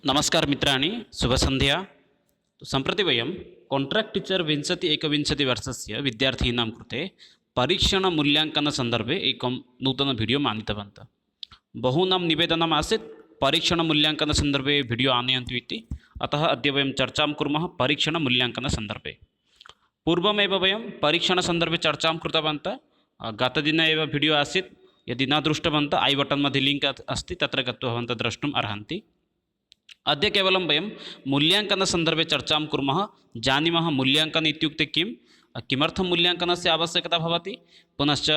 नमस्कार मित्राणि शुभसन्ध्या। तो सम्प्रति वयं काण्ट्राक्ट् टीचर् 20-21 विद्यार्थीनां कृते परीक्षणमूल्याङ्कनसन्दर्भे एकं नूतनं वीडियो आनीतवन्तः। बहूनां निवेदनम् आसीत् परीक्षणमूल्याङ्कनसन्दर्भे वीडियो आनयन्तु इति। अतः अद्य वयं चर्चां कुर्मः परीक्षणमूल्याङ्कनसन्दर्भे। पूर्वमेव वयं परीक्षणसन्दर्भे चर्चां कृतवन्तः। गतदिने एव वीडियो आसीत्। यदि न दृष्टवन्तः ऐ बटन् मध्ये लिङ्क् अस्ति, तत्र गत्वा भवन्तः द्रष्टुम् अर्हन्ति। अद्य केवलं वयं मूल्याङ्कनसन्दर्भे चर्चां कुर्मः। जानीमः मूल्याङ्कनम् इत्युक्ते किं, किमर्थं मूल्याङ्कनस्य आवश्यकता भवति, पुनश्च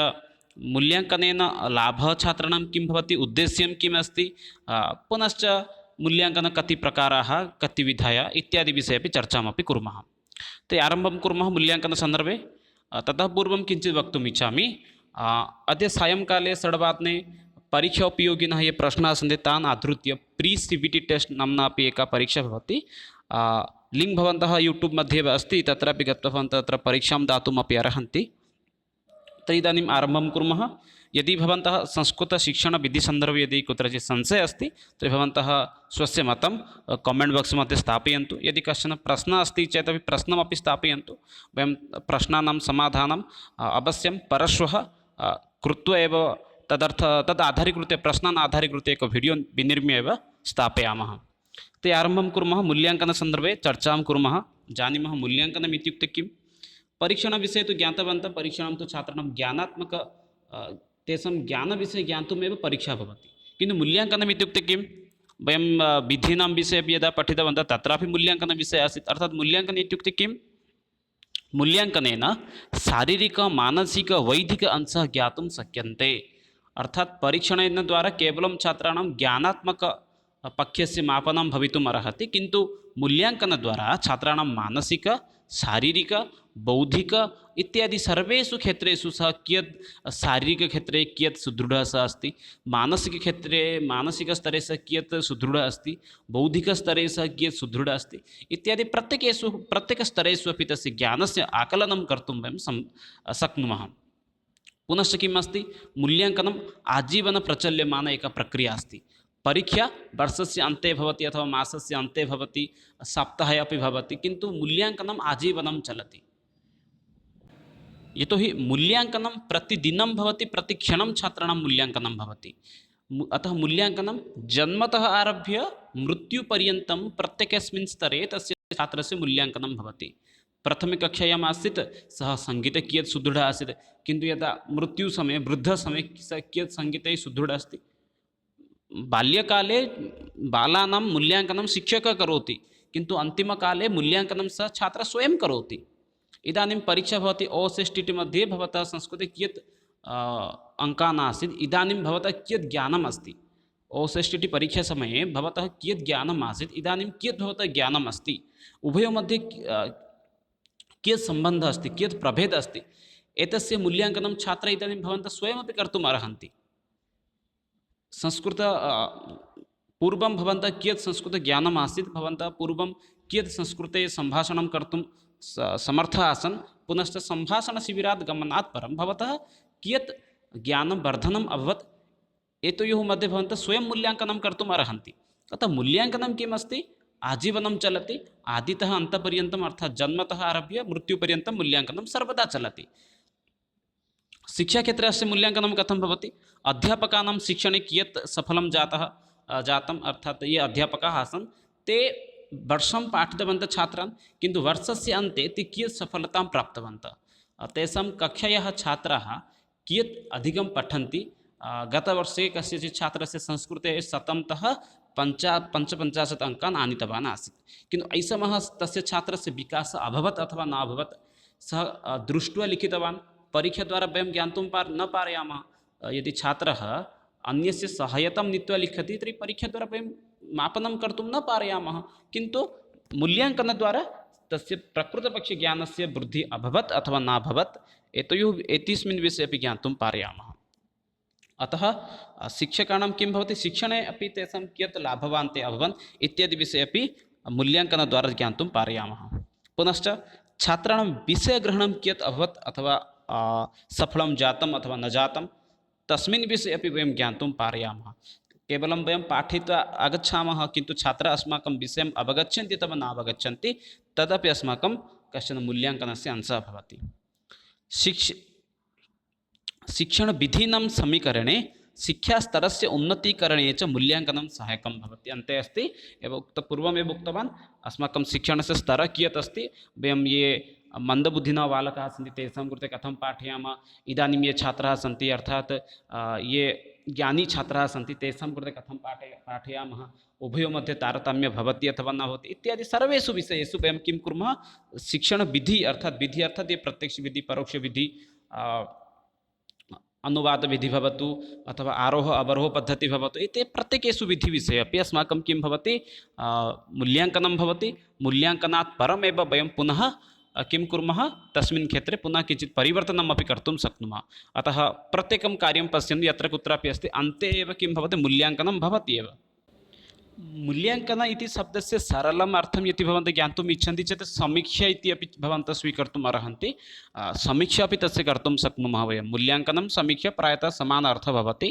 मूल्याङ्कनेन लाभः छात्राणां किं भवति, उद्देश्यं किम् अस्ति, पुनश्च मूल्याङ्कनं कति प्रकाराः, कति विधाः इत्यादि विषये अपि चर्चामपि कुर्मः। ते आरम्भं कुर्मः मूल्याङ्कनसन्दर्भे। ततः पूर्वं किञ्चित् वक्तुम् इच्छामि। अद्य सायङ्काले 6:00 परीक्षा उपयोगिनः ये प्रश्नाः सन्ति तान् आधृत्य प्री CBT टेस्ट् नाम्ना अपि एका परीक्षा भवति। लिङ्क् भवन्तः यूट्यूब् मध्ये एव अस्ति, तत्रापि गत्वा भवन्तः तत्र परीक्षां दातुम् अपि अर्हन्ति। तर्हि इदानीम् आरम्भं कुर्मः। यदि भवन्तः संस्कृतशिक्षणविधिसन्दर्भे यदि कुत्रचित् संशयः अस्ति तर्हि भवन्तः स्वस्य मतं कामेण्ट् बाक्स् मध्ये स्थापयन्तु। यदि कश्चन प्रश्नः अस्ति चेदपि प्रश्नमपि स्थापयन्तु। वयं प्रश्नानां समाधानम् अवश्यं परश्वः कृत्वा एव तद् आधारीकृत्य प्रश्नान् आधारीकृत्य एक वीडियो विनिर्म्य एव स्थापयामः। ते आरम्भं कुर्मः। मूल्याङ्कनसन्दर्भे चर्चां कुर्मः। जानीमः मूल्याङ्कनम् इत्युक्ते किं। परीक्षणविषये तु ज्ञातवन्तः। परीक्षणं तु छात्राणां ज्ञानात्मक तेषां ज्ञानविषये ज्ञातुमेव परीक्षा भवति। किन्तु मूल्याङ्कनम् इत्युक्ते किं, वयं विधीनां विषये अपि यदा पठितवन्तः तत्रापि मूल्याङ्कनविषये आसीत्। अर्थात् मूल्याङ्कनम् इत्युक्ते किं, मूल्याङ्कनेन शारीरिक मानसिक वैदिक अंशः ज्ञातुं शक्यन्ते। अर्थात् परीक्षणेन द्वारा केवलं छात्राणां ज्ञानात्मक पक्षस्य मापनं भवितुम् अर्हति, किन्तु मूल्याङ्कनद्वारा छात्राणां मानसिक शारीरिक बौद्धिक इत्यादि सर्वेषु क्षेत्रेषु सः कियत् शारीरिकक्षेत्रे कियत् सुदृढः सः अस्ति, मानसिकक्षेत्रे मानसिकस्तरे सः कियत् सुदृढः अस्ति, बौद्धिकस्तरे सः कियत् सुदृढः अस्ति इत्यादि प्रत्येकस्तरेषु अपि तस्य ज्ञानस्य आकलनं कर्तुं वयं शक्नुमः। पुनश्च किम् अस्ति, मूल्याङ्कनम् आजीवनं प्रचल्यमाना एका प्रक्रिया अस्ति। परीक्षा वर्षस्य अन्ते भवति अथवा मासस्य अन्ते भवति, सप्ताहे अपि भवति, किन्तु मूल्याङ्कनम् आजीवनं चलति। यतोहि मूल्याङ्कनं प्रतिदिनं भवति, प्रतिक्षणं छात्राणां मूल्याङ्कनं भवति। अतः मूल्याङ्कनं जन्मतः आरभ्य मृत्युपर्यन्तं प्रत्येकस्मिन् स्तरे तस्य छात्रस्य मूल्याङ्कनं भवति। प्रथमकक्षायाम् आसीत्, सः सङ्गीते कियत् सुदृढः आसीत्, किन्तु यदा मृत्युसमये वृद्धसमये सः कियत् सङ्गीते सुदृढः अस्ति। बाल्यकाले बालानां मूल्याङ्कनं शिक्षकः करोति, किन्तु अन्तिमकाले मूल्याङ्कनं सः छात्रः स्वयं करोति। इदानीं परीक्षा भवति OSSTT मध्ये भवतः संस्कृते कियत् अङ्काः आसीत्, इदानीं भवतः कियत् ज्ञानम् अस्ति। OSSTT परीक्षासमये भवतः कियत् ज्ञानम् आसीत्, इदानीं कियत् भवतः ज्ञानम् अस्ति, उभयोः मध्ये कियत् सम्बन्धः अस्ति, कियत् प्रभेदः अस्ति, एतस्य मूल्याङ्कनं छात्रः इदानीं भवन्तः स्वयमपि कर्तुम् अर्हन्ति। संस्कृत पूर्वं भवन्तः कियत् संस्कृतज्ञानम् आसीत्, भवन्तः पूर्वं कियत् संस्कृते सम्भाषणं कर्तुं समर्थः आसन्, पुनश्च सम्भाषणशिबिरात् गमनात् परं भवतः कियत् ज्ञानवर्धनम् अभवत्, एतयोः मध्ये भवन्तः स्वयं मूल्याङ्कनं कर्तुम् अर्हन्ति। अतः मूल्याङ्कनं किम् अस्ति, आजीवनं चलति, आदितः अन्तपर्यन्तम्, अर्थात् जन्मतः आरभ्य मृत्युपर्यन्तं मूल्याङ्कनं सर्वदा चलति। शिक्षाक्षेत्रे अस्य मूल्याङ्कनं कथं भवति, अध्यापकानां शिक्षणे कियत् सफलं जातम्, अर्थात् ये अध्यापकाः आसन् ते वर्षं पाठितवन्तः छात्रान्, किन्तु वर्षस्य अन्ते ते कियत् सफलतां प्राप्तवन्तः, तेषां कक्षायाः छात्राः कियत् अधिकं पठन्ति। गतवर्षे कस्यचित् छात्रस्य संस्कृते 100तः 55 अङ्कान् आनीतवान् आसीत्, किन्तु ऐसमः तस्य छात्रस्य विकासः अभवत् अथवा न अभवत्, सः दृष्ट्वा लिखितवान्। परीक्षाद्वारा वयं ज्ञातुं न पारयामः। यदि छात्रः अन्यस्य सहायतां नीत्वा लिखति तर्हि परीक्षाद्वारा वयं मापनं कर्तुं न पारयामः, किन्तु मूल्याङ्कनद्वारा तस्य प्रकृतपक्षे ज्ञानस्य वृद्धिः अभवत् अथवा न अभवत्, एतस्मिन् विषये अपि ज्ञातुं पारयामः। अतः शिक्षकाणां किं भवति, शिक्षणे अपि तेषां कियत् लाभवान् ते अभवन् इत्यादि विषये अपि मूल्याङ्कनद्वारा ज्ञातुं पारयामः। पुनश्च छात्राणां विषयग्रहणं कियत् अभवत् अथवा सफलं जातम् अथवा न जातं, तस्मिन् विषये अपि वयं ज्ञातुं पारयामः। केवलं वयं पाठयित्वा आगच्छामः किन्तु छात्राः अस्माकं विषयम् अवगच्छन्ति अथवा न अवगच्छन्ति तदपि अस्माकं कश्चन मूल्याङ्कनस्य अंशः भवति। शिक्षणविधीनां समीकरणे शिक्षास्तरस्य उन्नतीकरणे च मूल्याङ्कनं सहायकं भवति। अन्ते अस्ति पूर्वमेव उक्तवान् अस्माकं शिक्षणस्य स्तरः कियत् अस्ति, वयं ये मन्दबुद्धिनः बालकाः सन्ति तेषां कृते कथं पाठयामः, इदानीं ये छात्राः सन्ति अर्थात् ये ज्ञानी छात्राः सन्ति तेषां कृते कथं पाठयामः, उभयोः मध्ये तारतम्यं भवति अथवा न भवति इत्यादि सर्वेषु विषयेषु वयं किं कुर्मः, शिक्षणविधिः अर्थात् ये प्रत्यक्षविधिः परोक्षविधिः अनुवादविधिः भवतु अथवा आरोह अवरोह पद्धतिः भवतु, एते प्रत्येकेषु विधिविषये अपि अस्माकं किं भवति, मूल्याङ्कनं भवति। मूल्याङ्कनात् परमेव वयं पुनः किं कुर्मः, तस्मिन् क्षेत्रे पुनः किञ्चित् परिवर्तनम् अपि कर्तुं शक्नुमः। अतः प्रत्येकं कार्यं पश्यन्तु यत्र कुत्रापि अस्ति अन्ते एव किं भवति, मूल्याङ्कनं भवति एव। मूल्याङ्कन इति शब्दस्य सरलम् अर्थं यदि भवन्तः ज्ञातुम् इच्छन्ति चेत् समीक्षा इति अपि भवन्तः स्वीकर्तुम् अर्हन्ति। समीक्षा अपि तस्य कर्तुं शक्नुमः वयं। मूल्याङ्कनं समीक्षा प्रायतः समानः अर्थः भवति।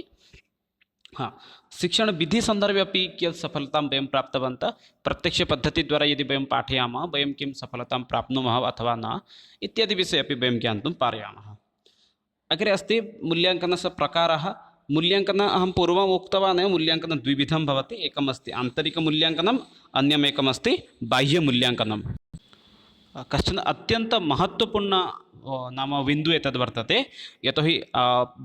शिक्षणविधिसन्दर्भे अपि कियत् सफलतां वयं प्राप्तवन्तः, प्रत्यक्षपद्धतिद्वारा यदि वयं पाठयामः वयं किं सफलतां प्राप्नुमः अथवा न इत्यादि विषये अपि वयं ज्ञातुं पारयामः। अग्रे अस्ति मूल्याङ्कनस्य प्रकारः। मूल्याङ्कनं अहं पूर्वम् उक्तवान् एव, मूल्याङ्कनं द्विविधं भवति। एकम् अस्ति आन्तरिकमूल्याङ्कनम्, अन्यमेकमस्ति बाह्यमूल्याङ्कनं। कश्चन अत्यन्तं महत्त्वपूर्ण नाम बिन्दुः एतद् वर्तते, यतोहि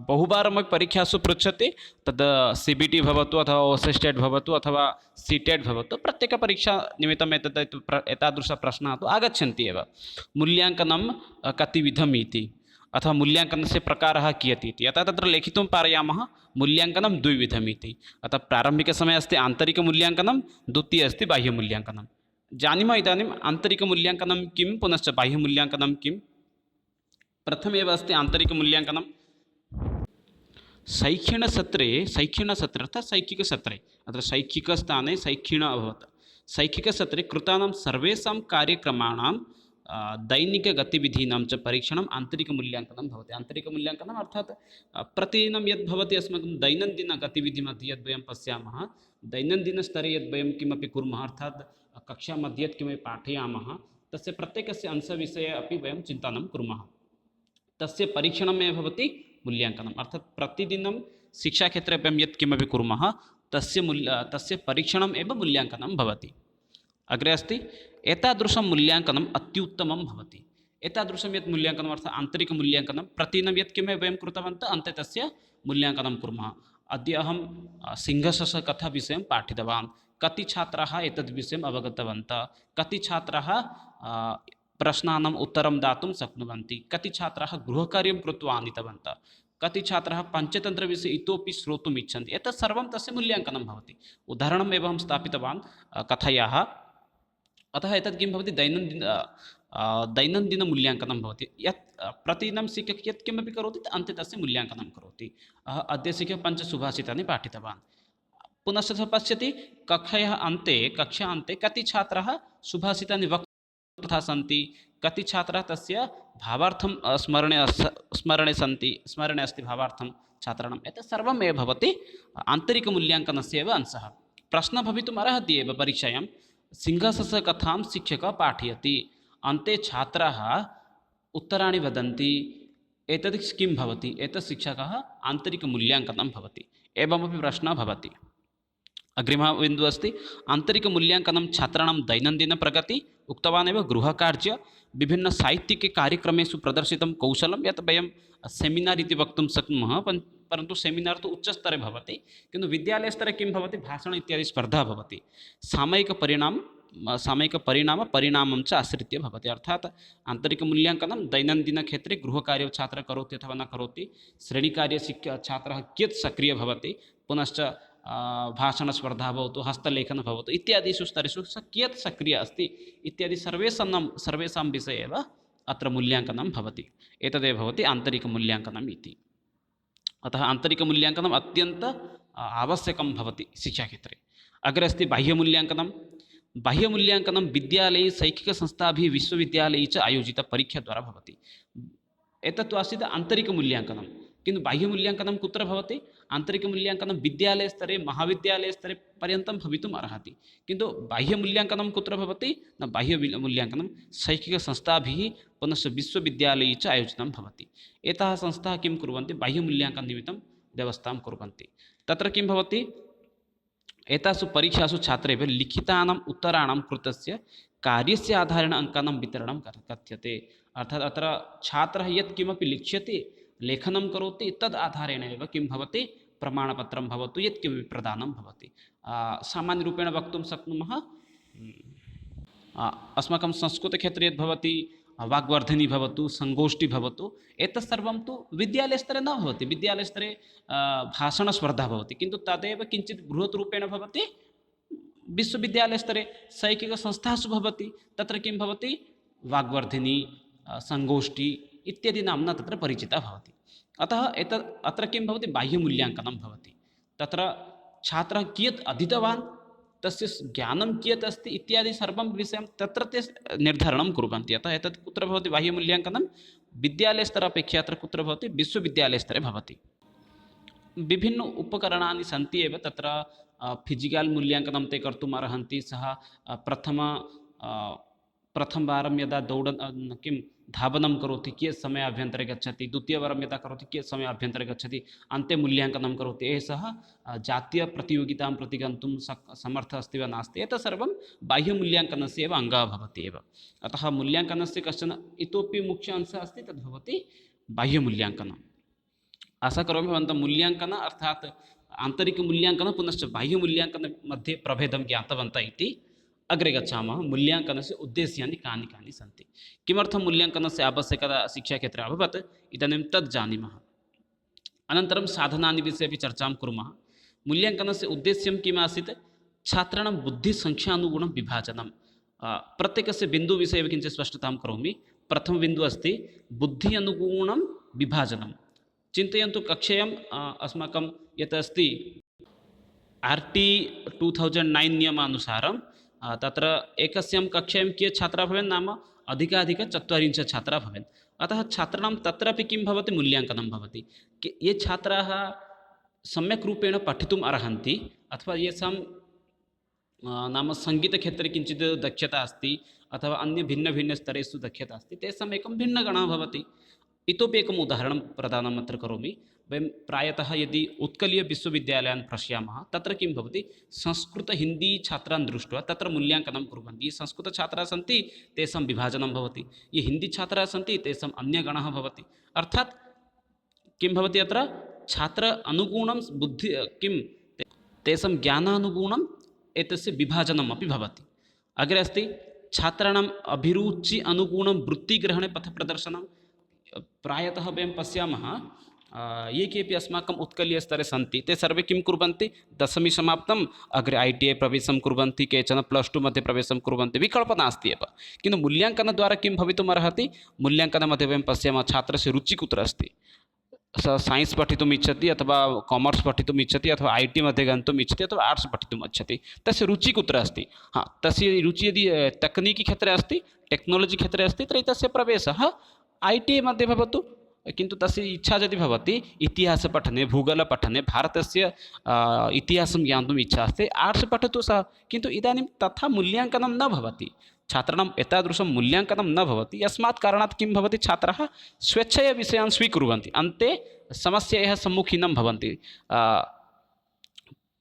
बहुवारमपि परीक्षासु पृच्छति। तद् CBT भवतु अथवा OSSTET भवतु अथवा CTET भवतु, प्रत्येकपरीक्षा निमित्तम् एतादृशप्रश्नाः तु आगच्छन्ति एव। मूल्याङ्कनं कतिविधम् इति अथवा मूल्याङ्कनस्य प्रकारः कियत् इति। अतः तत्र लेखितुं पारयामः मूल्याङ्कनं द्विविधम् इति। अतः प्रारम्भिकसमये अस्ति आन्तरिकमूल्याङ्कनं, द्वितीयः अस्ति बाह्यमूल्याङ्कनं। जानीमः इदानीम् आन्तरिकमूल्याङ्कनं किं, पुनश्च बाह्यमूल्याङ्कनं किं। प्रथमेव अस्ति आन्तरिकमूल्याङ्कनं। शैक्षणिकसत्रे अर्थात् शैक्षिकसत्रे, अत्र शैक्षिकस्थाने शैक्षिण अभवत्। शैक्षिकसत्रे कृतानां सर्वेषां कार्यक्रमाणां दैनिकगतिविधीनां च परीक्षणम् आन्तरिकमूल्याङ्कनं भवति। आन्तरिकमूल्याङ्कनम् अर्थात् प्रतिदिनं यद् भवति अस्माकं दैनन्दिनगतिविधिमध्ये यद् वयं पश्यामः, दैनन्दिनस्तरे यद् वयं किमपि कुर्मः, अर्थात् कक्षामध्ये यत् किमपि पाठयामः तस्य प्रत्येकस्य अंशविषये अपि वयं चिन्तनं कुर्मः, तस्य परीक्षणमेव भवति मूल्याङ्कनम्। अर्थात् प्रतिदिनं शिक्षाक्षेत्रे वयं यत् किमपि कुर्मः तस्य परीक्षणम् एव मूल्याङ्कनं भवति। अग्रे अस्ति एतादृशं मूल्याङ्कनम् अत्युत्तमं भवति। एतादृशं यत् मूल्याङ्कनम् अर्थात् आन्तरिकमूल्याङ्कनं, प्रतिदिनं यत् किमपि वयं कृतवन्तः अन्ते तस्य मूल्याङ्कनं कुर्मः। अद्य अहं सिंहस्य कथाविषयं पाठितवान्, कति छात्राः एतद् विषयम् अवगतवन्तः, कति छात्राः प्रश्नानाम् उत्तरं दातुं शक्नुवन्ति, कति छात्राः गृहकार्यं कृत्वा आनीतवन्तः, कति छात्राः पञ्चतन्त्रविषये इतोपि श्रोतुम् इच्छन्ति, एतत् सर्वं तस्य मूल्याङ्कनं भवति। उदाहरणम् एव अहं स्थापितवान् कथायाः। अतः एतत् किं भवति, दैनन्दिनमूल्याङ्कनं भवति। यत् प्रतिदिनं शिक्षकः यत् किमपि करोति अन्ते तस्य मूल्याङ्कनं करोति। अद्य शिक्षकः पञ्चसुभाषितानि पाठितवान्, पुनश्च सः पश्यति कक्षा अन्ते कति छात्राः सुभाषितानि वक्तुं सन्ति, कति छात्राः तस्य भावार्थं स्मरणे अस्ति भावार्थं छात्राणाम्। एतत् सर्वम् एव भवति आन्तरिकमूल्याङ्कनस्य एव अंशः। प्रश्नः भवितुम् अर्हति एव परीक्षायां, सिंहस्य कथां शिक्षकः पाठयति, अन्ते छात्राः उत्तराणि वदन्ति, एतत् किं भवति, एतत् शिक्षकः आन्तरिकमूल्याङ्कनं भवति। एवमपि प्रश्नः भवति। अग्रिमः बिन्दुः अस्ति आन्तरिकमूल्याङ्कनं छात्राणां दैनन्दिनप्रगति, उक्तवान् एव गृहकार्य, विभिन्नसाहित्यिककार्यक्रमेषु प्रदर्शितं कौशलं, यत् वयं सेमिनार् इति वक्तुं शक्नुमः, परन्तु सेमिनार् तु उच्चस्तरे भवति, किन्तु विद्यालयस्तरे किं भवति, भाषण इत्यादि स्पर्धा भवति। सामयिकपरिणामं च आश्रित्य भवति। अर्थात् आन्तरिकमूल्याङ्कनं दैनन्दिनक्षेत्रे गृहकार्यं छात्रः करोति अथवा न करोति, श्रेणीकार्ये छात्रः कियत् सक्रियः भवति, पुनश्च भाषणस्पर्धा भवतु, हस्तलेखनं भवतु इत्यादिषु स्तरेषु सः कियत् सक्रियः अस्ति इत्यादि सर्वेषां विषये एव अत्र मूल्याङ्कनं भवति। एतदेव भवति आन्तरिकमूल्याङ्कनम् इति। अतः आन्तरिकमूल्याङ्कनम् अत्यन्तं आवश्यकं भवति शिक्षाक्षेत्रे। अग्रे अस्ति बाह्यमूल्याङ्कनं। बाह्यमूल्याङ्कनं विद्यालये, शैक्षिकसंस्थाभिः, विश्वविद्यालये च आयोजितपरीक्षाद्वारा भवति। एतत्तु आसीत् आन्तरिकमूल्याङ्कनं। किन्तु बाह्यमूल्याङ्कनं कुत्र भवति? आन्तरिकमूल्याङ्कनं विद्यालयस्तरे महाविद्यालयस्तरे पर्यन्तं भवितुम् अर्हति, किन्तु बाह्यमूल्याङ्कनं कुत्र भवति? न बाह्यमूल्याङ्कनं शैक्षिकसंस्थाभिः पुनश्च विश्वविद्यालये च आयोजितं भवति। एताः संस्थाः किं कुर्वन्ति? बाह्यमूल्याङ्कननिमित्तं व्यवस्थां कुर्वन्ति। तत्र किं भवति? एतासु परीक्षासु छात्रेभ्यः लिखितानाम् उत्तराणां कृतस्य कार्यस्य आधारेण अङ्कानां वितरणं कथ्यते। अर्थात् अत्र छात्रः यत् किमपि लिख्यति, लेखनं करोति, तद् आधारेण एव किं भवति? प्रमाणपत्रं भवतु, यत्किमपि प्रदानं भवति। सामान्यरूपेण वक्तुं शक्नुमः, अस्माकं संस्कृतक्षेत्रे यद् भवति, वाग्वर्धिनी भवतु, सङ्गोष्ठी भवतु, एतत् सर्वं तु विद्यालयस्तरे न भवति। विद्यालयस्तरे भाषणस्पर्धा भवति, किन्तु तदेव किञ्चित् बृहत् रूपेण भवति विश्वविद्यालयस्तरे शैक्षिकसंस्थासु भवति। तत्र किं भवति? वाग्वर्धिनी, सङ्गोष्ठी इत्यादि नाम्ना तत्र परिचिता भवति। अतः अत्र किं भवति? बाह्यमूल्याङ्कनं भवति। तत्र छात्रः कियत् अधीतवान्, तस्य ज्ञानं कियत् अस्ति इत्यादि सर्वं विषयं तत्र ते निर्धारणं कुर्वन्ति। अतः एतत् कुत्र भवति? बाह्यमूल्याङ्कनं विद्यालयस्तर अपेक्षया अत्र कुत्र भवति? विश्वविद्यालयस्तरे भवति। विभिन्न उपकरणानि सन्ति एव तत्र। फिजिकल् मूल्याङ्कनं ते कर्तुम् अर्हन्ति। सः प्रथमवारं यदा धावनं करोति, कियत् समयाभ्यन्तरे गच्छति, द्वितीयवारं यदा करोति, कियत् समयाभ्यन्तरे गच्छति, अन्ते मूल्याङ्कनं करोति। सः जातीयप्रतियोगितां प्रति गन्तुं समर्थः अस्ति वा नास्ति, एतत् सर्वं बाह्यमूल्याङ्कनस्य एव अङ्गः भवति एव। अतः मूल्याङ्कनस्य कश्चन इतोपि मुख्य अंशः अस्ति, तद् भवति बाह्यमूल्याङ्कनम्। आशा करोमि भवन्तः मूल्याङ्कन अर्थात् आन्तरिकमूल्याङ्कनं पुनश्च बाह्यमूल्याङ्कनमध्ये प्रभेदं ज्ञातवन्तः इति। अग्रे गच्छामः। मूल्याङ्कनस्य उद्देश्यानि कानि कानि सन्ति, किमर्थं मूल्याङ्कनस्य आवश्यकता शिक्षाक्षेत्रे अभवत्, इदानीं तत् जानीमः। अनन्तरं साधनानि विषये अपि चर्चां कुर्मः। मूल्याङ्कनस्य उद्देश्यं किम् आसीत्? छात्राणां बुद्धिसङ्ख्यानुगुणं विभाजनं। प्रत्येकस्य बिन्दुविषये किञ्चित् स्पष्टतां करोमि। प्रथमबिन्दुः अस्ति बुद्धि अनुगुणं विभाजनं। चिन्तयन्तु, कक्षायाम् अस्माकं यत् अस्ति RT 2009 नियमानुसारं तत्र एकस्यां कक्षायां कियत् छात्राः भवेन्? नाम अधिकाधिक 40 छात्राः भवेन्। अतः छात्राणां तत्रापि किं भवति? मूल्याङ्कनं भवति। ये छात्राः सम्यक् रूपेण पठितुम् अर्हन्ति, अथवा येषां नाम सङ्गीतक्षेत्रे किञ्चित् दक्षता अस्ति, अथवा अन्य भिन्नभिन्नस्तरेषु दक्षता अस्ति, तेषाम् एकं भिन्नगणः भवति। इतोपि एकम् उदाहरणं प्रदानम् अत्र करोमि। वयं प्रायतः यदि उत्कलीयविश्वविद्यालयान् पश्यामः, तत्र किं भवति? संस्कृत-हिन्दी-छात्रान् दृष्ट्वा तत्र मूल्याङ्कनं कुर्वन्ति। ये संस्कृतछात्राः सन्ति तेषां विभाजनं भवति, ये हिन्दीछात्राः सन्ति तेषाम् अन्यगणः भवति। अर्थात् किं भवति? अत्र छात्र अनुगुणं बुद्धि तेषां ज्ञानानुगुणम् एतस्य विभाजनम् अपि भवति। अग्रे अस्ति छात्राणाम् अभिरुचि अनुगुणं वृत्तिग्रहणे पथप्रदर्शनं। प्रायतः वयं पश्यामः, ये केपि अस्माकम् उत्कलीयस्तरे सन्ति ते सर्वे किं कुर्वन्ति? 10वीं समाप्तम् अग्रे ITI प्रवेशं कुर्वन्ति, केचन +2 मध्ये प्रवेशं कुर्वन्ति, विकल्पः नास्ति एव। किन्तु मूल्याङ्कनद्वारा किं भवितुम् अर्हति? मूल्याङ्कनमध्ये वयं पश्यामः छात्रस्य रुचिः कुत्र अस्ति। सः सैन्स् पठितुम् इच्छति, अथवा कामर्स् पठितुम् इच्छति, अथवा IT मध्ये गन्तुम् इच्छति, अथवा आर्ट्स् पठितुम् इच्छति, तस्य रुचिः कुत्र अस्ति? तस्य रुचिः यदि तकनीकी क्षेत्रे अस्ति, टेक्नालजि क्षेत्रे अस्ति, तर्हि तस्य प्रवेशः ITI मध्ये भवतु। किन्तु तस्य इच्छा यदि भवति इतिहासपठने, भूगोलपठने, भारतस्य इतिहासं ज्ञातुम् इच्छा अस्ति, आर्ट्स् पठतु सः। किन्तु इदानीं तथा मूल्याङ्कनं न भवति, छात्राणाम् एतादृशं मूल्याङ्कनं न भवति। यस्मात् कारणात् किं भवति? छात्राः स्वेच्छया विषयान् स्वीकुर्वन्ति, अन्ते समस्यायाः सम्मुखीनं भवन्ति।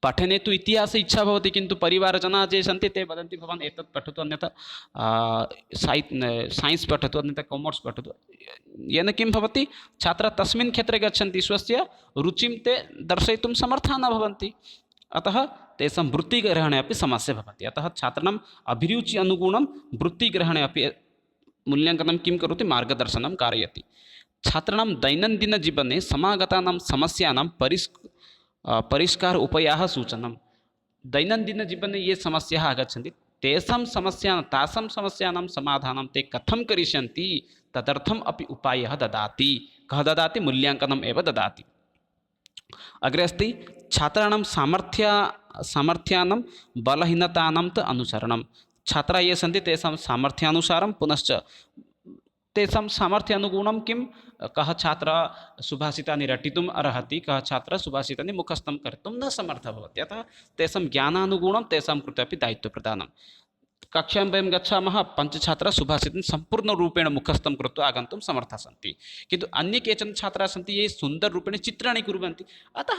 पठने तु इतिहास इच्छा भवति, किन्तु परिवारजनाः ये सन्ति ते वदन्ति भवान् एतत् पठतु, अन्यथा सैन्स् पठतु, अन्यथा कामर्स् पठतु। येन किं भवति? छात्राः तस्मिन् क्षेत्रे गच्छन्ति, स्वस्य रुचिं ते दर्शयितुं समर्थाः न भवन्ति। अतः तेषां वृत्तिग्रहणे अपि समस्या भवति। अतः छात्राणाम् अभिरुचि अनुगुणं वृत्तिग्रहणे अपि मूल्याङ्कनं किं करोति? मार्गदर्शनं कारयति। छात्राणां दैनन्दिनजीवने समागतानां समस्यानां परिष्कार उपायाः सूचनं। दैनन्दिनजीवने ये समस्याः आगच्छन्ति तासां समस्यानां समाधानं ते कथं करिष्यन्ति, तदर्थम् अपि उपायः ददाति। कः ददाति? मूल्याङ्कनम् एव ददाति। अग्रे अस्ति छात्राणां सामर्थ्यानां बलहीनतानां च अनुसरणं। छात्राः ये सन्ति तेषां सामर्थ्यानुसारं पुनश्च तेषां सामर्थ्यानुगुणं किं कः छात्रः सुभाषितानि रटितुम् अर्हति, कः छात्रः सुभाषितानि मुखस्थं कर्तुं न समर्थः भवति। अतः तेषां ज्ञानानुगुणं तेषां कृते अपि दायित्वप्रदानं। कक्षां वयं गच्छामः, पञ्चछात्राः सुभाषितं सम्पूर्णरूपेण मुखस्थं कृत्वा आगन्तुं समर्थाः सन्ति, किन्तु अन्ये केचन छात्राः सन्ति ये सुन्दररूपेण चित्राणि कुर्वन्ति। अतः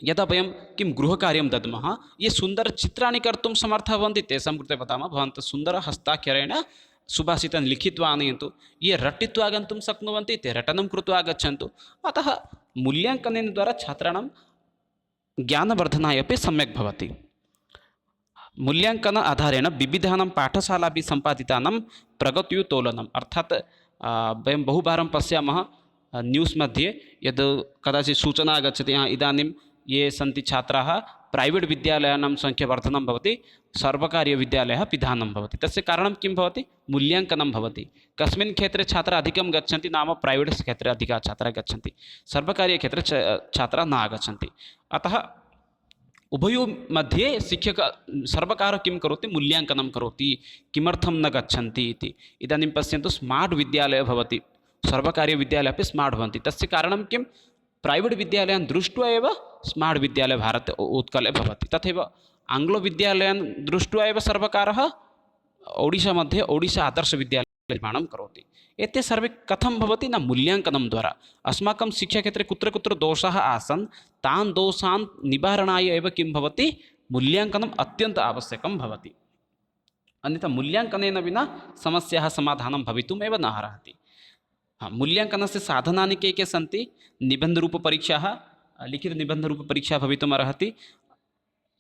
यदा वयं किं गृहकार्यं दद्मः, ये सुन्दरचित्राणि कर्तुं समर्थाः भवन्ति तेषां कृते वदामः भवन्तः सुन्दरहस्ताक्षरेण सुभाषितानि लिखित्वा आनयन्तु। ये रटित्वा आगन्तुं शक्नुवन्ति ते रटनं कृत्वा आगच्छन्तु। अतः मूल्याङ्कनेन द्वारा छात्राणां ज्ञानवर्धनाय अपि सम्यक् भवति। मूल्याङ्कन आधारेण विविधानां पाठशालाभिः सम्पादितानां प्रगत्युत्तोलनम्, अर्थात् वयं बहुवारं पश्यामः न्यूस् मध्ये यद् कदाचित् सूचना आगच्छति, इदानीं ये सन्ति छात्राः प्रैवेट् विद्यालयानां संख्यावर्धनं भवति, सर्वकारीयविद्यालयः पिधानं भवति। तस्य कारणं किं भवति? मूल्याङ्कनं भवति। कस्मिन् क्षेत्रे छात्राः अधिकं गच्छन्ति नाम प्रैवेट् क्षेत्रे अधिकाः छात्राः गच्छन्ति, सर्वकारीयक्षेत्रे छात्राः न आगच्छन्ति। अतः उभयोः मध्ये सर्वकारः किं करोति? मूल्याङ्कनं करोति, किमर्थं न गच्छन्ति इति। इदानीं पश्यन्तु, स्मार्ट् विद्यालयः भवति, सर्वकारीयविद्यालयः अपि स्मार्ट् भवन्ति। तस्य कारणं किं? प्रैवेट् विद्यालयान् दृष्ट्वा एव स्मार्ट् विद्यालयः भारते उत्कले भवति। तथैव आङ्ग्लविद्यालयान् दृष्ट्वा एव सर्वकारः ओडिशा मध्ये ओडिशा आदर्शविद्यालयं निर्माणं करोति। एते सर्वे कथं भवति? न मूल्याङ्कनं द्वारा। अस्माकं शिक्षाक्षेत्रे कुत्र कुत्र दोषाः आसन्, तान् दोषान् निवारणाय एव किं भवति? मूल्याङ्कनम् अत्यन्तम् आवश्यकं भवति। अन्यथा मूल्याङ्कनेन विना समस्याः समाधानं भवितुमेव न अर्हति। मूल्याङ्कनस्य साधनानि के के सन्ति? निबन्धरूपपरीक्षाः, लिखितनिबन्धरूपपरीक्षा भवितुम् अर्हति।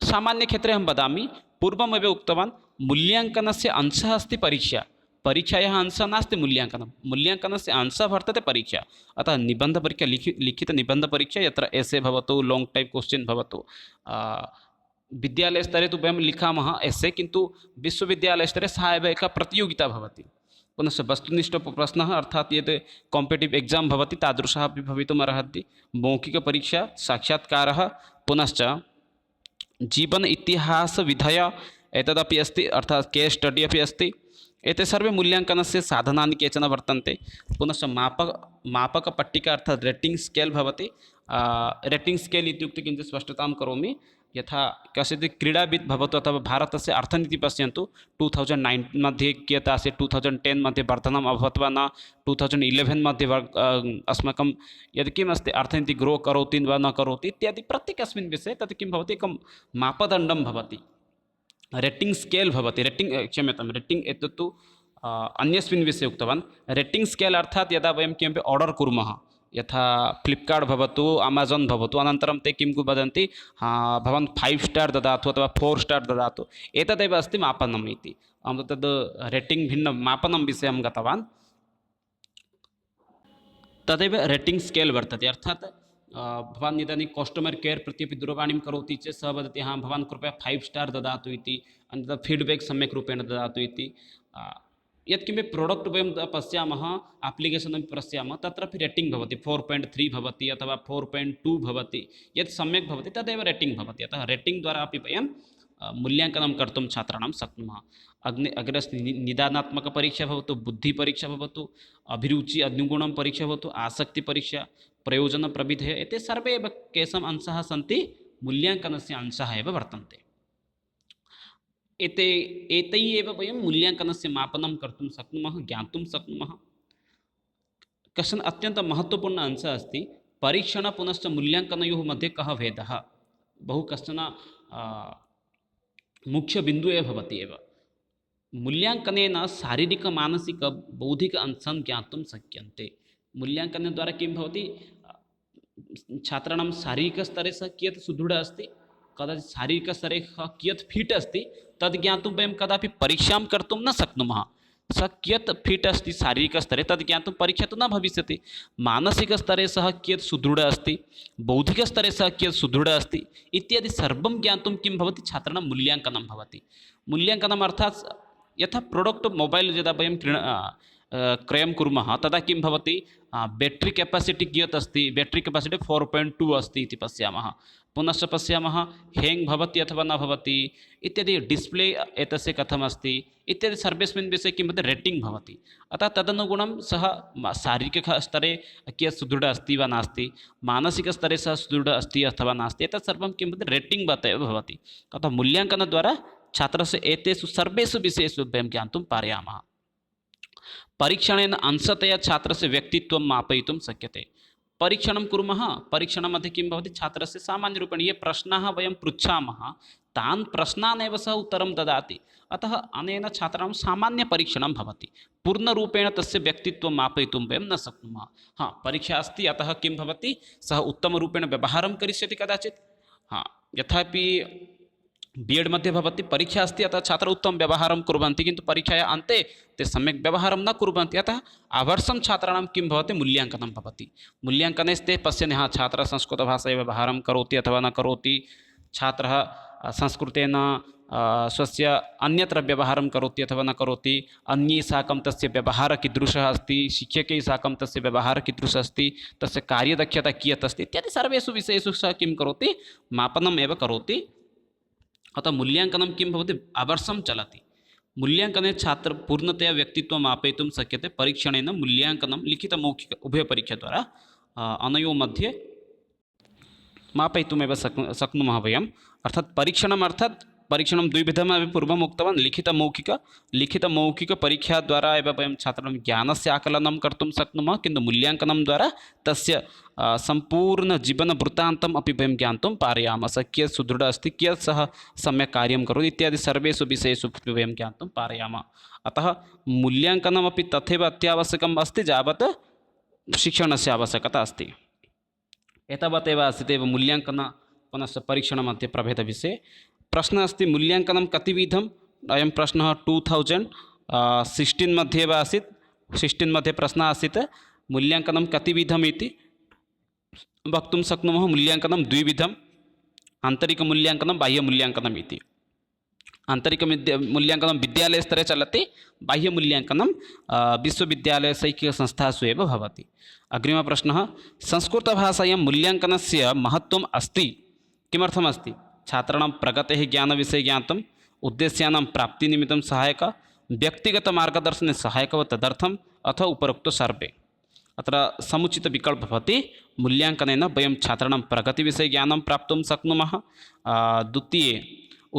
सामान्यक्षेत्रे अहं वदामि, पूर्वमेव उक्तवान्, मूल्याङ्कनस्य अंशः अस्ति परीक्षा। परीक्षायाः अंशः नास्ति मूल्याङ्कनं, मूल्याङ्कनस्य अंशः वर्तते परीक्षा। अतः निबन्धपरीक्षा, लिखितनिबन्धपरीक्षा, यत्र एसे भवतु, लाङ्ग् टैप् क्वश्चिन् भवतु। विद्यालयस्तरे तु वयं लिखामः एसे, किन्तु विश्वविद्यालयस्तरे सा एव एका प्रतियोगिता भवति। पुनश्च वस्तुनिष्ठप्रश्नः, अर्थात् यत् काम्पिटेटिव् एक्साम् भवति तादृशः अपि भवितुम् अर्हति। मौखिकपरीक्षा, साक्षात्कारः, पुनश्च जीवन इतिहासविधय एतदपि अस्ति, अर्थात् केस् स्टडि अपि अस्ति। एते सर्वे मूल्याङ्कनस्य साधनानि केचन वर्तन्ते। पुनश्च मापकपट्टिका, अर्थात् रेटिङ्ग् स्केल् भवति। रेटिङ्ग् स्केल् इत्युक्ते किञ्चित् स्पष्टतां करोमि। यथा कश्चित् क्रीडाविद् भवतु अथवा भारतस्य अर्थनीति पश्यन्तु, 2009 मध्ये कियत् आसीत्, 2010 मध्ये वर्धनम् अभवत् वा न, 2011 मध्ये अस्माकं यद् किम् अस्ति अर्थनीति ग्रो करोति वा न करोति इत्यादि प्रत्येकस्मिन् विषये तत् किं भवति? एकं मापदण्डं भवति, रेटिङ्ग् स्केल् भवति। रेटिङ्ग् एतत्तु अन्यस्मिन् विषये उक्तवान्। रेटिङ्ग् स्केल् अर्थात् यदा वयं किमपि आर्डर् कुर्मः, यथा फ्लिप्कार्ट् भवतु, अमेज़ान् भवतु, अनन्तरं ते किं वदन्ति, भवान् 5 स्टार् ददातु अथवा 4 स्टार् ददातु, एतदेव अस्ति मापनम् इति। अहं तद् रेटिङ्ग् भिन्नं मापनं विषये अहं गतवान्। तदेव रेटिङ्ग् स्केल् वर्तते। अर्थात् भवान् इदानीं कस्टमर् केर् प्रति अपि दूरवाणीं करोति चेत् सः वदति, भवान् कृपया 5 स्टार् ददातु इति, अनन्तरं फीड्बेक् सम्यक् रूपेण ददातु इति। यत्किमपि प्रोडक्ट् वयं पश्यामः, अप्लिकेशन् अपि पश्यामः, तत्रापि रेटिङ्ग् भवति, 4.3 भवति अथवा 4.2 भवति। यत् सम्यक् भवति तदेव रेटिङ्ग् भवति। अतः रेटिङ्ग् द्वारा अपि वयं मूल्याङ्कनं कर्तुं छात्राणां शक्नुमः। अग्रे अस्ति निदानात्मकपरीक्षा भवतु, बुद्धिपरीक्षा भवतु, अभिरुचि अनुगुणं परीक्षा भवतु, आसक्तिपरीक्षा, प्रयोजनप्रविधेयः, एते सर्वे एव केषाम् अंशाः सन्ति? मूल्याङ्कनस्य अंशाः एव वर्तन्ते। एतैः एव वयं मूल्याङ्कनस्य मापनं कर्तुं शक्नुमः, ज्ञातुं शक्नुमः। कश्चन अत्यन्तं महत्त्वपूर्णः अंशः अस्ति, परीक्षण पुनश्च मूल्याङ्कनयोः मध्ये कः भेदः? बहु कश्चन मुख्यबिन्दुः एव भवति एव। मूल्याङ्कनेन शारीरिकमानसिकबौद्धिक अंशान् ज्ञातुं शक्यन्ते। मूल्याङ्कनद्वारा किं भवति? छात्राणां शारीरिकस्तरे सः कियत् सुदृढः अस्ति, कदाचित् शारीरिकस्तरे कियत् फिट् अस्ति, तद् ज्ञातुं वयं कदापि परीक्षां कर्तुं न शक्नुमः। सः कियत् फिट् अस्ति शारीरिकस्तरे तद् ज्ञातुं परीक्षा तु न भविष्यति। मानसिकस्तरे सः कियत् सुदृढः अस्ति, बौद्धिकस्तरे सः कियत् सुदृढः अस्ति इत्यादि सर्वं ज्ञातुं किं भवति? छात्राणां मूल्याङ्कनं भवति। मूल्याङ्कनम् अर्थात् यथा प्रोडक्ट् मोबैल् यदा वयं क्रयं कुर्मः तदा किं भवति बेट्रि केपासिटि कियत् अस्ति बेट्रि केपासिटि 4.2 अस्ति इति पश्यामः पुनश्च पश्यामः हेङ्ग् भवति अथवा न भवति इत्यादि डिस्प्ले एतस्य कथमस्ति इत्यादि सर्वेस्मिन् विषये किं भवति रेटिङ्ग् भवति अतः तदनुगुणं सः शारीरिकस्तरे कियत् सुदृढः अस्ति वा नास्ति मानसिकस्तरे सः सुदृढः अस्ति अथवा नास्ति एतत् सर्वं किं भवति रेटिङ्ग् एव भवति अतः मूल्याङ्कनद्वारा छात्रस्य एतेषु सर्वेषु विषयेषु वयं ज्ञातुं पारयामः परीक्षणेन अंशतया छात्रस्य व्यक्तित्वं मापयितुं शक्यते परीक्षणं कुर्मः परीक्षणमध्ये किं भवति छात्रस्य सामान्यरूपेण ये प्रश्नाः वयं पृच्छामः तान् प्रश्नान् एव सः उत्तरं ददाति अतः अनेन छात्राणां सामान्यपरीक्षणं भवति पूर्णरूपेण तस्य व्यक्तित्वं मापयितुं वयं न शक्नुमः हा परीक्षा अस्ति अतः किं भवति सः उत्तमरूपेण व्यवहारं करिष्यति कदाचित् यथापि B.Ed मध्ये भवति परीक्षा अस्ति अतः छात्राः उत्तमं व्यवहारं कुर्वन्ति किन्तु परीक्षायाः अन्ते ते सम्यक् व्यवहारं न कुर्वन्ति अतः आवर्षं छात्राणां किं भवति मूल्याङ्कनं भवति मूल्याङ्कने ते पश्यन्ति छात्रः संस्कृतभाषया व्यवहारं करोति अथवा न करोति छात्रः संस्कृतेन स्वस्य अन्यत्र व्यवहारं करोति अथवा न करोति अन्यैः साकं तस्य व्यवहारः कीदृशः अस्ति शिक्षकैः साकं तस्य व्यवहारः कीदृशः अस्ति तस्य कार्यदक्षता कियत् अस्ति इत्यादि सर्वेषु विषयेषु सः किं करोति मापनम् एव करोति अतः मूल्याङ्कनं किं भवति आवर्षं चलति मूल्याङ्कने छात्र पूर्णतया व्यक्तित्वं मापयितुं शक्यते परीक्षणेन मूल्याङ्कनं लिखितमौखिक उभयपरीक्षाद्वारा अनयोः मध्ये मापयितुमेव शक्नुमः वयम् अर्थात् परीक्षणं द्विविधमपि पूर्वम् उक्तवान् लिखितमौखिकपरीक्षाद्वारा एव वयं छात्राणां ज्ञानस्य आकलनं कर्तुं शक्नुमः किन्तु मूल्याङ्कनं द्वारा तस्य सम्पूर्णजीवनवृत्तान्तम् अपि वयं ज्ञातुं पारयामः सः कियत् सुदृढः अस्ति कियत् सः सम्यक् कार्यं करोति इत्यादि सर्वेषु विषयेषु वयं ज्ञातुं पारयामः अतः मूल्याङ्कनमपि तथैव अत्यावश्यकम् अस्ति यावत् शिक्षणस्य आवश्यकता अस्ति एतावदेव आसीत् एव मूल्याङ्कन पुनश्च परीक्षणमध्ये प्रभेदविषये प्रश्नः अस्ति मूल्याङ्कनं कतिविधम् अयं प्रश्नः 2016 मध्ये एव आसीत् 16 मध्ये प्रश्नः आसीत् मूल्याङ्कनं कतिविधम् इति वक्तुं शक्नुमः मूल्याङ्कनं द्विविधम् आन्तरिकमूल्याङ्कनं बाह्यमूल्याङ्कनम् इति आन्तरिकमूल्याङ्कनं विद्यालयस्तरे चलति बाह्यमूल्याङ्कनं विश्वविद्यालयशैक्षिकसंस्थासु एव भवति अग्रिमः प्रश्नः संस्कृतभाषायां मूल्याङ्कनस्य महत्त्वम् अस्ति किमर्थमस्ति छात्राणां प्रगतेः ज्ञानविषये ज्ञातुम् उद्देश्यानां प्राप्तिनिमित्तं सहायक व्यक्तिगतमार्गदर्शने सहायकः तदर्थम् अथ उपरोक्तो सर्वे अत्र समुचितविकल्पः भवति मूल्याङ्कनेन वयं छात्राणां प्रगतिविषये ज्ञानं प्राप्तुं शक्नुमः द्वितीये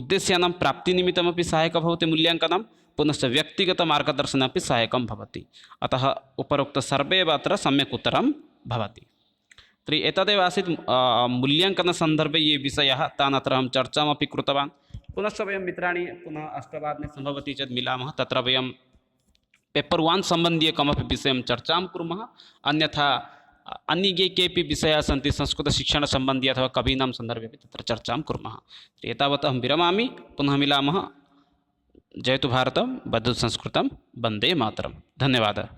उद्देश्यानां प्राप्तिनिमित्तमपि सहायकः भवति मूल्याङ्कनं पुनश्च व्यक्तिगतमार्गदर्शने अपि सहायकं भवति अतः उपरोक्तो सर्वे एव अत्र सम्यक् उत्तरं भवति तर्हि एतदेव आसीत् मूल्याङ्कनसन्दर्भे ये विषयाः तान् अत्र अहं चर्चामपि कृतवान् पुनश्च वयं मित्राणि पुनः 8:00 सम्भवति चेत् मिलामः तत्र वयं पेपर् 1 सम्बन्धीय कमपि विषयं चर्चां कुर्मः अन्यथा अन्ये केऽपि विषयाः सन्ति संस्कृतशिक्षणसम्बन्धी अथवा कवीनां सन्दर्भे अपि तत्र चर्चां कुर्मः एतावत् अहं विरमामि पुनः मिलामः जयतु भारतं वदतु संस्कृतं वन्दे मातरं धन्यवादः।